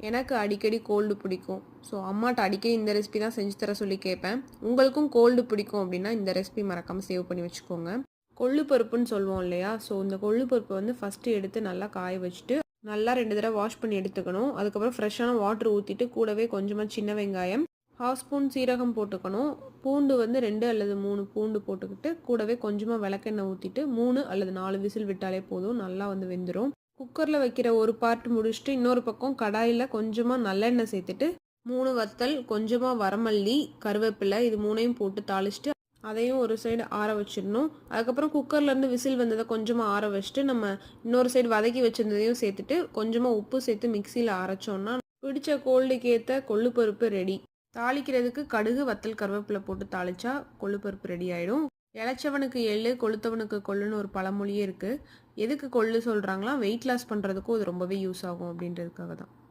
எனக்கு அடிக்கடி கோல்டு பிடிக்கும். ஸோ அம்மாட்ட அடிக்கடி இந்த ரெசிபி தான் செஞ்சு தர சொல்லி கேட்பேன். உங்களுக்கும் கோல்டு பிடிக்கும் அப்படின்னா இந்த ரெசிபி மறக்காமல் சேவ் பண்ணி வச்சுக்கோங்க. கொள்ளு பருப்புன்னு சொல்லுவோம் இல்லையா? ஸோ இந்த கொள்ளு பருப்பை வந்து ஃபஸ்ட்டு எடுத்து நல்லா காய வச்சுட்டு நல்லா 2 தடவை வாஷ் பண்ணி எடுத்துக்கணும். அதுக்கப்புறம் ஃப்ரெஷ்ஷான வாட்டர் ஊற்றிட்டு கூடவே கொஞ்சமாக சின்ன வெங்காயம், 1/2 ஸ்பூன் சீரகம் போட்டுக்கணும். பூண்டு வந்து 2 அல்லது 3 பூண்டு போட்டுக்கிட்டு கூடவே கொஞ்சமாக விளக்கெண்ணெய் ஊற்றிட்டு 3 அல்லது 4 விசில் விட்டாலே போதும். நல்லா வந்து வெந்துடும். குக்கரில் வைக்கிற ஒரு பார்ட் முடிச்சுட்டு இன்னொரு பக்கம் கடாயில் கொஞ்சமாக நல்லெண்ணெய் சேர்த்துட்டு 3 வத்தல், கொஞ்சமாக வரமல்லி, கருவேப்பிலை இது 3யும் போட்டு தாளிச்சிட்டு அதையும் ஒரு சைடு ஆற வச்சிடணும். அதுக்கப்புறம் குக்கர்லேருந்து விசில் வந்ததை கொஞ்சமாக ஆற வச்சுட்டு நம்ம இன்னொரு சைடு வதக்கி வச்சிருந்ததையும் சேர்த்துட்டு கொஞ்சமாக உப்பு சேர்த்து மிக்சியில் அரைச்சோன்னா பிடிச்ச கோல்டுக்கு ஏற்ற கொள்ளு பருப்பு ரெடி. தாளிக்கிறதுக்கு கடுகு, வத்தல், கருவேப்பிலை போட்டு தாளிச்சா கொள்ளு பருப்பு ரெடி ஆகிடும். இளைச்சவனுக்கு எள்ளு, கொளுத்தவனுக்கு கொள்ளுன்னு ஒரு பழமொழியே இருக்குது. எதுக்கு கொள்ளு சொல்கிறாங்களா? வெயிட் லாஸ் பண்ணுறதுக்கும் இது ரொம்பவே யூஸ் ஆகும் அப்படின்றதுக்காக தான்.